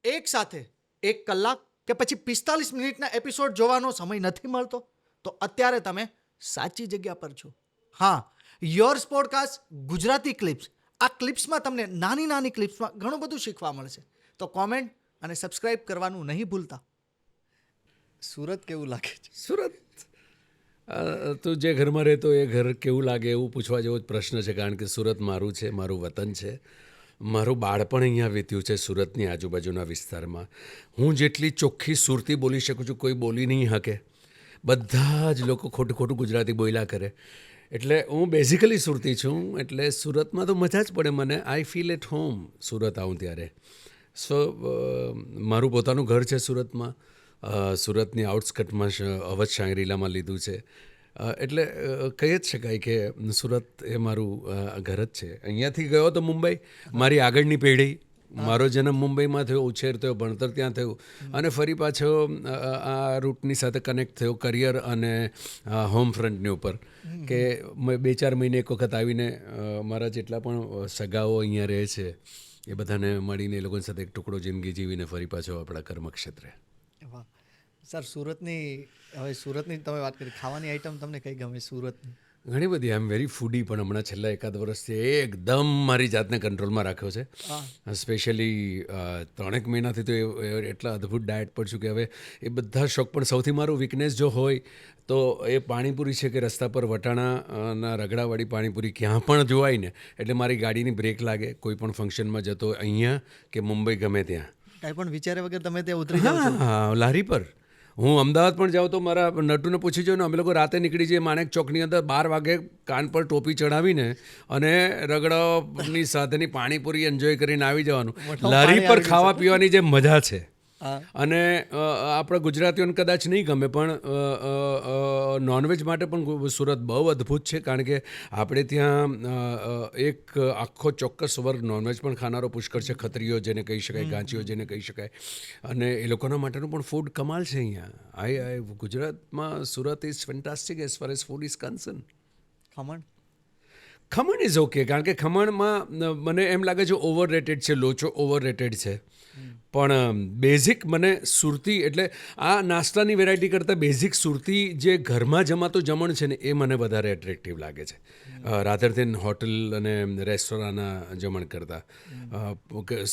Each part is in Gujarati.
એક સાથે 1 કલાક કે પછી 45 મિનિટના એપિસોડ જોવાનો સમય નથી મળતો તો અત્યારે તમે સાચી જગ્યા પર છો. હા, યોર્સ પોડકાસ્ટ ગુજરાતી ક્લિપ્સ. આ ક્લિપ્સમાં તમને નાની નાની ક્લિપ્સમાં ઘણું બધું શીખવા મળશે. તો કોમેન્ટ અને સબસ્ક્રાઇબ કરવાનું નહીં ભૂલતા. સુરત કેવું લાગે છે? સુરત તું જે ઘરમાં રહેતો એ ઘર કેવું લાગે એવું પૂછવા જેવો જ પ્રશ્ન છે, કારણ કે સુરત મારું છે, મારું વતન છે. મારું બાળપણ અહીંયા વીત્યું છે સુરતની આજુબાજુના વિસ્તારમાં. હું જેટલી ચોખ્ખી સુરતી બોલી શકું છું કોઈ બોલી નહીં શકે. બધા જ લોકો ખોટું ખોટું ગુજરાતી બોલ્યા કરે. એટલે હું બેઝિકલી સુરતી છું, એટલે સુરતમાં તો મજા જ પડે મને. I feel at home Surat આવું ત્યારે. સો મારું પોતાનું ઘર છે સુરતમાં. સુરતની આઉટસ્કટમાં અવધ શાંગરીલામાં લીધું છે. એટલે કહી જ શકાય કે સુરત એ મારું ઘર જ છે. અહીંયાથી ગયો તો મુંબઈ, મારી આગળની પેઢી. મારો જન્મ મુંબઈમાં થયો, ઉછેર થયો, ભણતર ત્યાં થયું, અને ફરી પાછો આ રૂટની સાથે કનેક્ટ થયો કરિયર અને હોમ ફ્રન્ટની ઉપર. કે 2-4 મહિને એક વખત આવીને મારા જેટલા પણ સગાઓ અહીંયા રહે છે એ બધાને મળીને એ લોકોની સાથે એક ટુકડો જિંદગી જીવીને ફરી પાછો આપણા કર્મક્ષેત્રે. વાહ સર, સુરતની તમે વાત કરી, ખાવાની આઈટમ તમને કઈ ગમે સુરતની? ઘણી બધી. આઈ એમ વેરી ફૂડી, પણ હમણાં છેલ્લા 1 વર્ષથી એકદમ મારી જાતને કંટ્રોલમાં રાખ્યો છે. સ્પેશિયલી 3 મહિનાથી તો એટલા અદ્ભુત ડાયટ પર છું કે હવે એ બધા શોખ. પણ સૌથી મારું વીકનેસ જો હોય તો એ પાણીપુરી છે કે રસ્તા પર વટાણાના રગડાવાળી પાણીપુરી ક્યાં પણ જોવાય ને એટલે મારી ગાડીની બ્રેક લાગે. કોઈ પણ ફંક્શનમાં જતો અહીંયા કે મુંબઈ ગમે ત્યાં, કાંઈ પણ વિચારે વગર તમે ત્યાં ઉતરી જાઓ છો? હા, લારી પર. હું અમદાવાદ પણ જાઉં તો મારા નટુને પૂછી જોઉં ને, અમે લોકો રાતે નીકળી જઈએ માણેક ચોકની અંદર 12 વાગે કાન પર ટોપી ચડાવીને અને રગડાની સાથેની પાણીપુરી એન્જોય કરીને આવી જવાનું. લારી પર ખાવા પીવાની જે મજા છે, અને આપણા ગુજરાતીઓને કદાચ નહીં ગમે, પણ નોનવેજ માટે પણ સુરત બહુ અદ્ભુત છે. કારણ કે આપણે ત્યાં એક આખો ચોક્કસ વર્ગ નોનવેજ પણ ખાનારો પુષ્કળ છે. ખત્રીઓ જેને કહી શકાય, ગાંચીઓ જેને કહી શકાય, અને એ લોકોના માટેનું પણ ફૂડ કમાલ છે અહીંયા. ગુજરાતમાં Surat is fantastic as far as food is concern. Khaman is okay, કારણ કે ખમણમાં મને એમ લાગે છે ઓવર રેટેડ છે. લોચો ઓવર રેટેડ છે. પણ બેઝિક મને સુરતી, એટલે આ નાસ્તાની વેરાયટી કરતાં બેઝિક સુરતી જે ઘરમાં જમાતો જમણ છે ને એ મને વધારે એટ્રેક્ટિવ લાગે છે, રાધર દેન હોટલ અને રેસ્ટોરાંના જમણ કરતાં.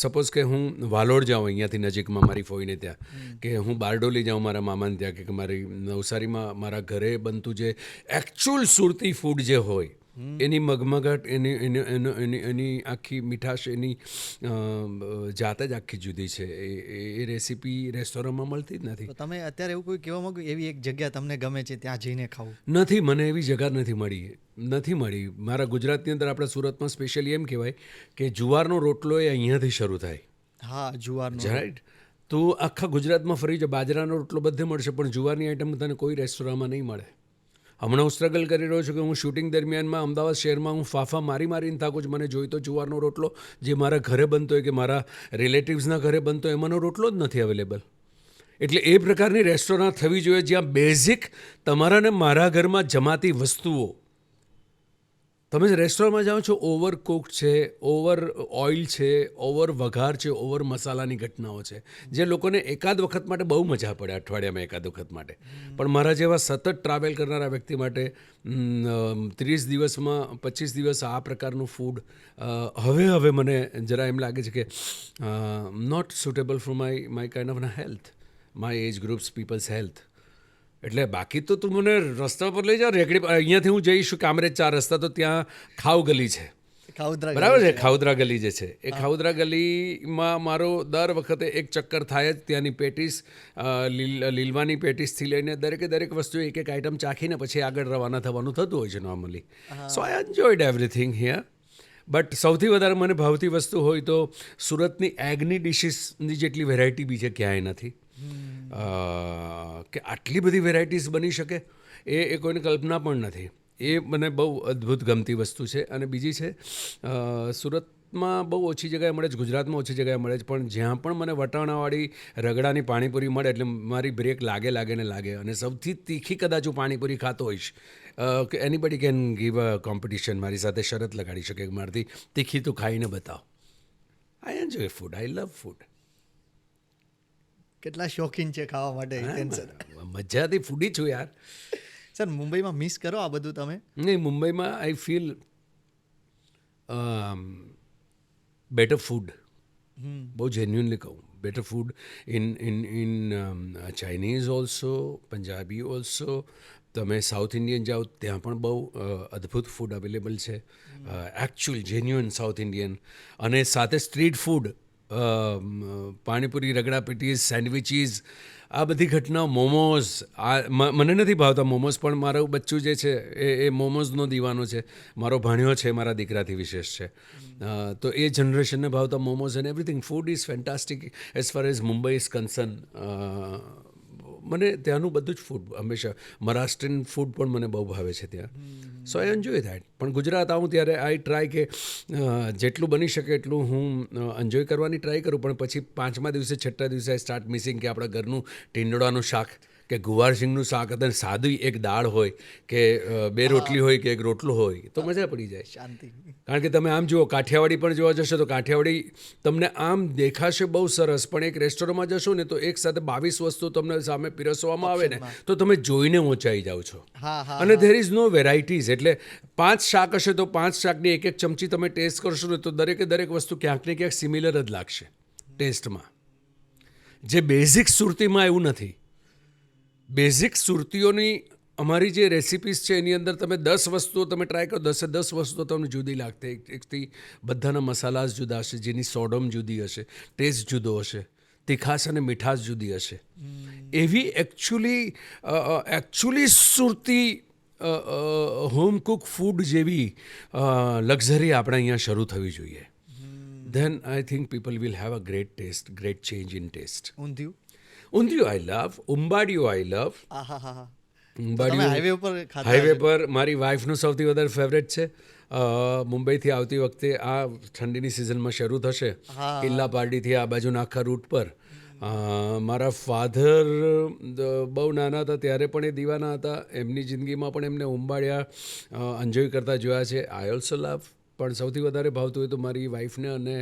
સપોઝ કે હું વાલોડ જાઉં અહીંયાથી નજીકમાં મારી ફોઈને ત્યાં, કે હું બારડોલી જાઉં મારા મામાને ત્યાં, કે મારી નવસારીમાં મારા ઘરે બનતું જે એકચ્યુઅલ સુરતી ફૂડ જે હોય એની મગમગાટ, એની આખી મીઠાશ, એની જાત જ આખી જુદી છે. એ રેસીપી રેસ્ટોરન્ટમાં મળતી જ નથી. તમે અત્યારે એવું કોઈ કહેવા માંગો એવી એક જગ્યા તમને ગમે છે ત્યાં જઈને ખાવું? નથી, મને એવી જગ્યા નથી મળી. મારા ગુજરાતની અંદર આપણા સુરતમાં સ્પેશિયલી એમ કહેવાય કે જુવારનો રોટલો એ અહીંયાથી શરૂ થાય. હા, જુવારનો. રાઈટ. તો આખા ગુજરાતમાં ફરી જો બાજરાનો રોટલો બધે મળશે, પણ જુવારની આઈટમ તને કોઈ રેસ્ટોરન્ટમાં નહીં મળે. હમણાં હું સ્ટ્રગલ કરી રહ્યો છું કે હું શૂટિંગ દરમિયાનમાં અમદાવાદ શહેરમાં હું ફાફા મારીને થાકું છું. મને જોઈતો જુવારનો રોટલો જે મારા ઘરે બનતો હોય કે મારા રિલેટિવ્સના ઘરે બનતો હોય એમાંનો રોટલો જ નથી અવેલેબલ. એટલે એ પ્રકારની રેસ્ટોરન્ટ થવી જોઈએ જ્યાં બેઝિક તમારા ને મારા ઘરમાં જમાતી વસ્તુઓ. તમે રેસ્ટોરન્ટમાં જાઓ છો, ઓવર કુક છે, ઓવર ઓઇલ છે, ઓવર વઘાર છે, ઓવર મસાલાની ઘટનાઓ છે, જે લોકોને એકાદ વખત માટે બહુ મજા પડે, અઠવાડિયામાં એકાદ વખત માટે. પણ મારા જેવા સતત ટ્રાવેલ કરનારા વ્યક્તિ માટે 30 દિવસમાં 25 દિવસ આ પ્રકારનું ફૂડ હવે મને જરા એમ લાગે છે કે not suitable for my kind of health, my age groups peoples health. એટલે બાકી તો તું મને રસ્તા પર લઈ જાઓ, રેકડી અહીંયાથી હું જઈશું કામરેજ 4 રસ્તા, તો ત્યાં ખાવ ગલી છે, બરાબર છે, ખાઉદરા ગલી જે છે એ ખાઉદરા ગલીમાં મારો દર વખતે એક ચક્કર થાય જ. ત્યાંની પેટીસ, લીલવાની પેટીસથી લઈને દરેક વસ્તુ એક આઈટમ ચાખીને પછી આગળ રવાના થવાનું થતું હોય છે normally. So I enjoyed everything here. But સૌથી વધારે મને ભાવતી વસ્તુ હોય તો સુરતની એગની ડિશિસની જેટલી વેરાયટી બીજે ક્યાંય નથી. કે આટલી બધી વેરાયટીઝ બની શકે એ કોઈને કલ્પના પણ નથી. એ મને બહુ અદ્ભુત ગમતી વસ્તુ છે. અને બીજી છે, સુરતમાં બહુ ઓછી જગ્યાએ મળે છે, ગુજરાતમાં ઓછી જગ્યાએ મળે છે, પણ જ્યાં પણ મને વટાણાવાળી રગડાની પાણીપુરી મળે એટલે મારી બ્રેક લાગે. અને સૌથી તીખી કદાચ હું પાણીપુરી ખાતો હોઈશ, કે anybody can give a competition, મારી સાથે શરત લગાડી શકે કે મારાથી તીખી તું ખાઈને બતાવ. I enjoy food, I love food. કેટલા શોખીન છે ખાવા માટે હિતેન સર. મજાથી ફૂડી છું યાર. સર મુંબઈમાં મિસ કરો આ બધું તમે? નહીં, મુંબઈમાં આઈ ફીલ બેટર ફૂડ. બહુ જેન્યુનલી કહું, better food in Chinese also, Punjabi also. તમે સાઉથ ઇન્ડિયન જાઓ ત્યાં પણ બહુ અદ્ભુત ફૂડ અવેલેબલ છે, એકચ્યુઅલ જેન્યુઅન સાઉથ ઇન્ડિયન. અને સાથે street food, panipuri, ragda pattice, sandwiches, આ બધી ઘટનાઓ, મોમોઝ. મને નથી ભાવતા મોમોઝ, પણ મારું બચ્ચું જે છે એ મોમોઝનો દીવાનો છે. મારો ભાણ્યો છે મારા દીકરાથી વિશેષ છે. તો એ જનરેશનને ભાવતા momos and everything. Food is fantastic as far as Mumbai is concern. મને ત્યાંનું બધું જ ફૂડ હંમેશા, મહારાષ્ટ્રીયન ફૂડ પણ મને બહુ ભાવે છે ત્યાં. સો આઈ એન્જોય ધેટ. પણ ગુજરાત આવું ત્યારે આઈ ટ્રાય કે જેટલું બની શકે એટલું હું એન્જોય કરવાની ટ્રાય કરું. પણ પછી 5મા દિવસે 6ઠ્ઠા દિવસે આઈ સ્ટાર્ટ મિસિંગ કે આપણા ઘરનું ટીંડોળાનું શાક, કે ગુવારસિંગનું શાક, અને સાદી એક દાળ હોય, કે 2 રોટલી હોય, કે 1 રોટલો હોય, તો મજા પડી જાય. શાંતિ. કારણ કે તમે આમ જુઓ, કાઠિયાવાડી પણ જોવા જશો તો કાઠિયાવાડી તમને આમ દેખાશે બહુ સરસ, પણ એક રેસ્ટોરન્ટમાં જશો ને તો એક સાથે 22 વસ્તુ તમને સામે પીરસવામાં આવે ને તો તમે જોઈને ઊંચાઈ જાઓ છો. હા હા. અને ધેર ઇઝ નો વેરાયટીઝ. એટલે 5 શાક હશે તો 5 શાકની એક ચમચી તમે ટેસ્ટ કરશો ને તો દરેક વસ્તુ ક્યાંક ને ક્યાંક સિમિલર જ લાગશે ટેસ્ટમાં. જે બેઝિક સુરતીમાં એવું નથી. બેઝિક સુરતીઓની અમારી જે રેસિપીસ છે એની અંદર તમે 10 વસ્તુઓ તમે ટ્રાય કરો, 10 વસ્તુઓ તમને જુદી લાગતી. એકથી બધાના મસાલા જુદા હશે, જેની સોડમ જુદી હશે, ટેસ્ટ જુદો હશે, તીખાશ અને મીઠાશ જુદી હશે. એવી actually Surti home cook food જેવી લક્ઝરી આપણે અહીંયા શરૂ થવી જોઈએ. Then I think people will have a great taste, great change in taste. Undhiyu. Undhiyu I love, umbadiyu I love. આહાહા. ઉંબાડિયું હાઈવે ઉપર ખાતા હાઈવે પર મારી વાઈફનું સૌથી વધારે ફેવરેટ છે. મુંબઈથી આવતી વખતે આ ઠંડીની સિઝનમાં શરૂ થશે, કિલ્લા પાર્ટીથી આ બાજુના આખા રૂટ પર. મારા ફાધર બહુ નાના હતા ત્યારે પણ એ દીવાના હતા. એમની જિંદગીમાં પણ એમને ઉંબાડિયા એન્જોય કરતા જોયા છે. I also love. પણ સૌથી વધારે ભાવતું હોય તો મારી વાઈફને અને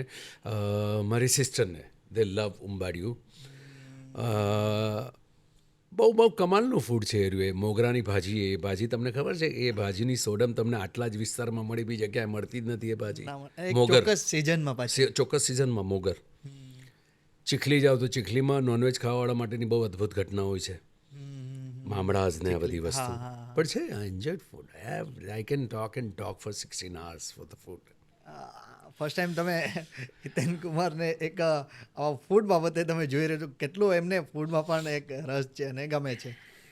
મારી સિસ્ટરને. દે લવ ઉંબાડિયું. બહુ કમાલનું ફૂડ છે એ રહ્યું. એ મોગરાની ભાજી, એ ભાજી તમને ખબર છે? એ ભાજીની સોડમ તમને આટલા જ વિસ્તારમાં મળી, બીજી જગ્યાએ મળતી જ નથી એ ભાજી. મોગર ચોક્કસ સિઝનમાં પાછી. ચોક્કસ સિઝનમાં મોગર. ચીખલી જાઓ તો ચીખલીમાં નોનવેજ ખાવાવાળા માટેની બહુ અદ્ભુત ઘટના હોય છે. મામડાઝ ને આ બધી વસ્તુ પણ છે. I enjoyed food. I can talk for 16 hours for the food. First time તમે હિતેન કુમારને એક ફૂડ બાબતે તમે જોઈ રહ્યો છો, કેટલું એમને ફૂડમાં પણ એક રસ છે અને ગમે છે.